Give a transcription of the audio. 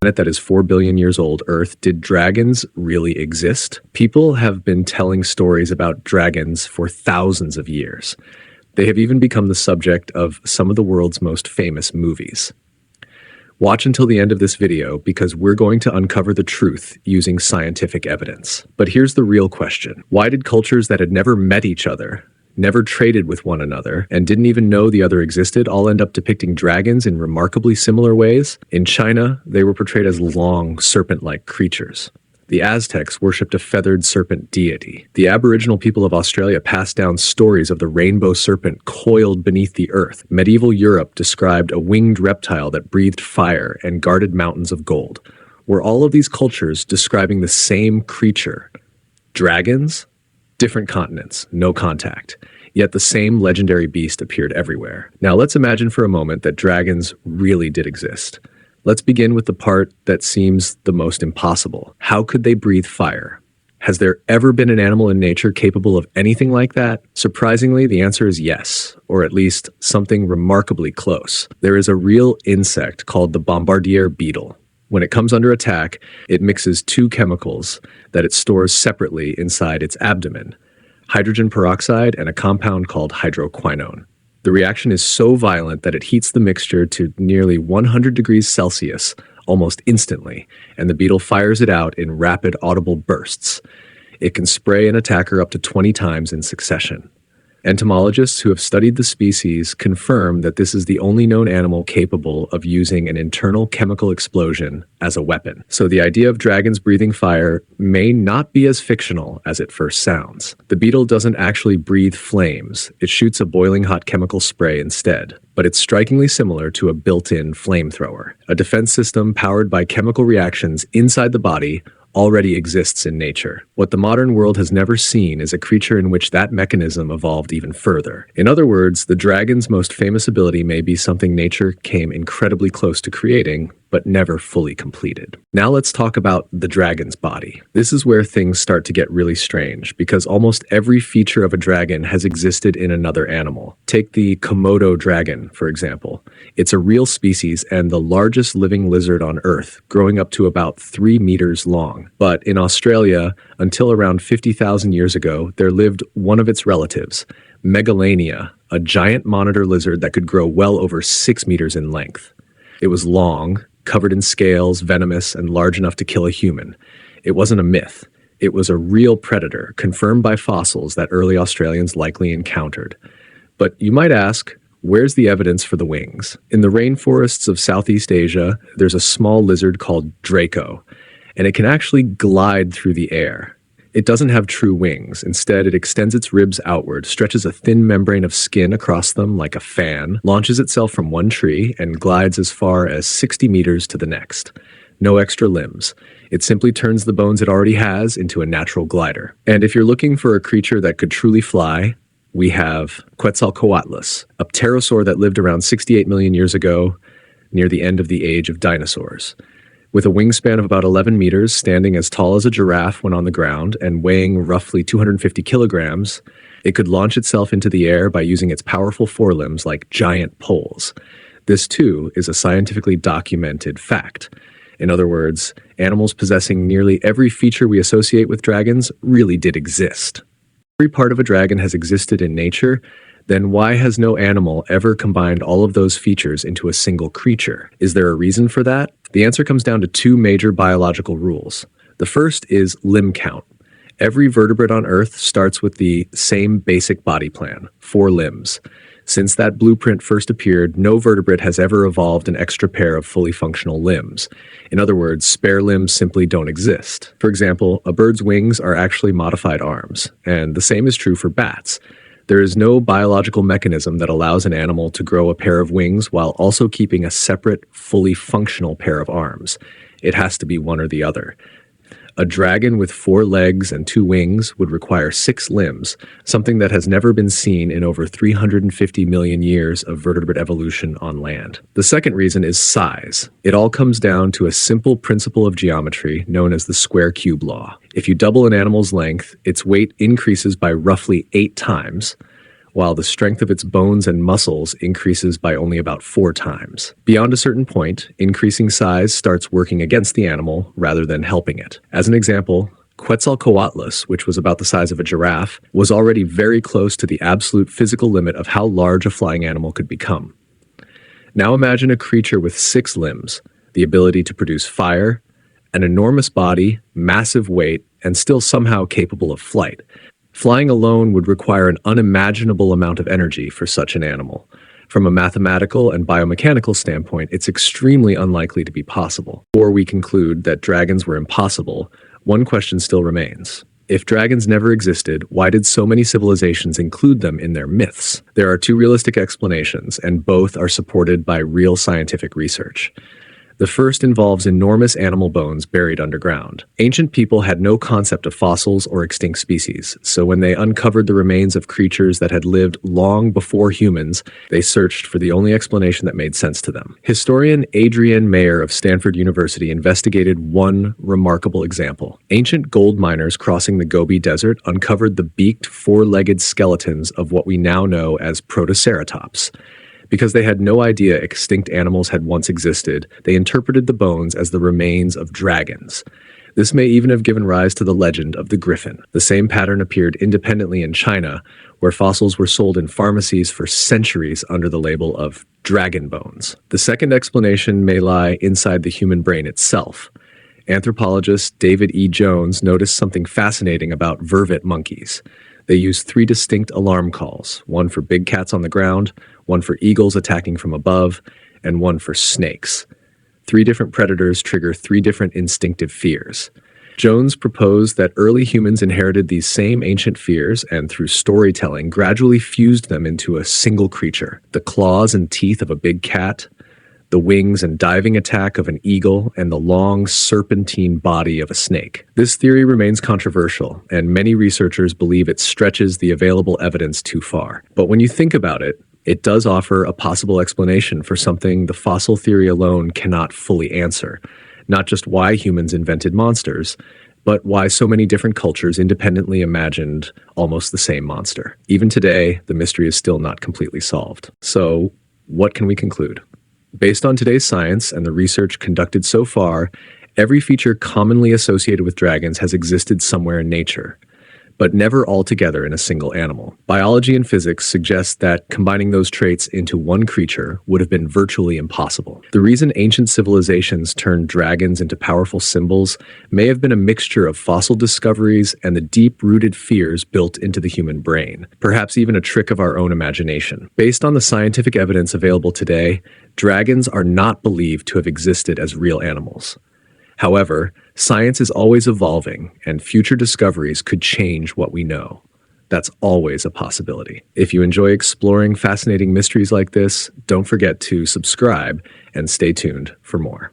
Planet that is 4 billion years old, Earth, did dragons really exist? People have been telling stories about dragons for thousands of years. They have even become the subject of some of the world's most famous movies. Watch until the end of this video because we're going to uncover the truth using scientific evidence. But here's the real question. Why did cultures that had never met each other, never traded with one another, and didn't even know the other existed all end up depicting dragons in remarkably similar ways? In China, they were portrayed as long, serpent-like creatures. The Aztecs worshipped a feathered serpent deity. The Aboriginal people of Australia passed down stories of the rainbow serpent coiled beneath the earth. Medieval Europe described a winged reptile that breathed fire and guarded mountains of gold. Were all of these cultures describing the same creature? Dragons? Different continents, no contact. Yet the same legendary beast appeared everywhere. Now let's imagine for a moment that dragons really did exist. Let's begin with the part that seems the most impossible. How could they breathe fire? Has there ever been an animal in nature capable of anything like that? Surprisingly, the answer is yes, or at least something remarkably close. There is a real insect called the bombardier beetle. When it comes under attack, it mixes two chemicals that it stores separately inside its abdomen, hydrogen peroxide and a compound called hydroquinone. The reaction is so violent that it heats the mixture to nearly 100 degrees Celsius almost instantly, and the beetle fires it out in rapid audible bursts. It can spray an attacker up to 20 times in succession. Entomologists who have studied the species confirm that this is the only known animal capable of using an internal chemical explosion as a weapon. So the idea of dragons breathing fire may not be as fictional as it first sounds. The beetle doesn't actually breathe flames. It shoots a boiling hot chemical spray instead. But it's strikingly similar to a built-in flamethrower. A defense system powered by chemical reactions inside the body already exists in nature. What the modern world has never seen is a creature in which that mechanism evolved even further. In other words, the dragon's most famous ability may be something nature came incredibly close to creating, but never fully completed. Now let's talk about the dragon's body. This is where things start to get really strange, because almost every feature of a dragon has existed in another animal. Take the Komodo dragon, for example. It's a real species and the largest living lizard on Earth, growing up to about 3 meters long. But in Australia, until around 50,000 years ago, there lived one of its relatives, Megalania, a giant monitor lizard that could grow well over 6 meters in length. It was long, covered in scales, venomous, and large enough to kill a human. It wasn't a myth. It was a real predator, confirmed by fossils that early Australians likely encountered. But you might ask, where's the evidence for the wings? In the rainforests of Southeast Asia, there's a small lizard called Draco, and it can actually glide through the air. It doesn't have true wings. Instead, it extends its ribs outward, stretches a thin membrane of skin across them like a fan, launches itself from one tree, and glides as far as 60 meters to the next. No extra limbs. It simply turns the bones it already has into a natural glider. And if you're looking for a creature that could truly fly, we have Quetzalcoatlus, a pterosaur that lived around 68 million years ago, near the end of the age of dinosaurs. With a wingspan of about 11 meters, standing as tall as a giraffe when on the ground, and weighing roughly 250 kilograms, it could launch itself into the air by using its powerful forelimbs like giant poles. This, too, is a scientifically documented fact. In other words, animals possessing nearly every feature we associate with dragons really did exist. Every part of a dragon has existed in nature, then why has no animal ever combined all of those features into a single creature? Is there a reason for that? The answer comes down to two major biological rules. The first is limb count. Every vertebrate on Earth starts with the same basic body plan, 4 limbs. Since that blueprint first appeared, no vertebrate has ever evolved an extra pair of fully functional limbs. In other words, spare limbs simply don't exist. For example, a bird's wings are actually modified arms, and the same is true for bats. There is no biological mechanism that allows an animal to grow a pair of wings while also keeping a separate, fully functional pair of arms. It has to be one or the other. A dragon with 4 legs and 2 wings would require 6 limbs, something that has never been seen in over 350 million years of vertebrate evolution on land. The second reason is size. It all comes down to a simple principle of geometry known as the square cube law. If you double an animal's length, its weight increases by roughly 8 times, while the strength of its bones and muscles increases by only about 4 times. Beyond a certain point, increasing size starts working against the animal rather than helping it. As an example, Quetzalcoatlus, which was about the size of a giraffe, was already very close to the absolute physical limit of how large a flying animal could become. Now imagine a creature with 6 limbs, the ability to produce fire, an enormous body, massive weight, and still somehow capable of flight. Flying alone would require an unimaginable amount of energy for such an animal. From a mathematical and biomechanical standpoint, it's extremely unlikely to be possible. Before we conclude that dragons were impossible, one question still remains. If dragons never existed, why did so many civilizations include them in their myths? There are 2 realistic explanations, and both are supported by real scientific research. The first involves enormous animal bones buried underground. Ancient people had no concept of fossils or extinct species, so when they uncovered the remains of creatures that had lived long before humans, they searched for the only explanation that made sense to them. Historian Adrienne Mayer of Stanford University investigated one remarkable example. Ancient gold miners crossing the Gobi Desert uncovered the beaked, 4-legged skeletons of what we now know as Protoceratops. Because they had no idea extinct animals had once existed, they interpreted the bones as the remains of dragons. This may even have given rise to the legend of the griffin. The same pattern appeared independently in China, where fossils were sold in pharmacies for centuries under the label of dragon bones. The second explanation may lie inside the human brain itself. Anthropologist David E. Jones noticed something fascinating about vervet monkeys. They use 3 distinct alarm calls, one for big cats on the ground, one for eagles attacking from above, and one for snakes. 3 different predators trigger 3 different instinctive fears. Jones proposed that early humans inherited these same ancient fears and, through storytelling, gradually fused them into a single creature. The claws and teeth of a big cat, the wings and diving attack of an eagle, and the long, serpentine body of a snake. This theory remains controversial, and many researchers believe it stretches the available evidence too far. But when you think about it, it does offer a possible explanation for something the fossil theory alone cannot fully answer. Not just why humans invented monsters, but why so many different cultures independently imagined almost the same monster. Even today, the mystery is still not completely solved. So, what can we conclude? Based on today's science and the research conducted so far, every feature commonly associated with dragons has existed somewhere in nature, but never all together in a single animal. Biology and physics suggest that combining those traits into one creature would have been virtually impossible. The reason ancient civilizations turned dragons into powerful symbols may have been a mixture of fossil discoveries and the deep-rooted fears built into the human brain, perhaps even a trick of our own imagination. Based on the scientific evidence available today, dragons are not believed to have existed as real animals. However, science is always evolving, and future discoveries could change what we know. That's always a possibility. If you enjoy exploring fascinating mysteries like this, don't forget to subscribe and stay tuned for more.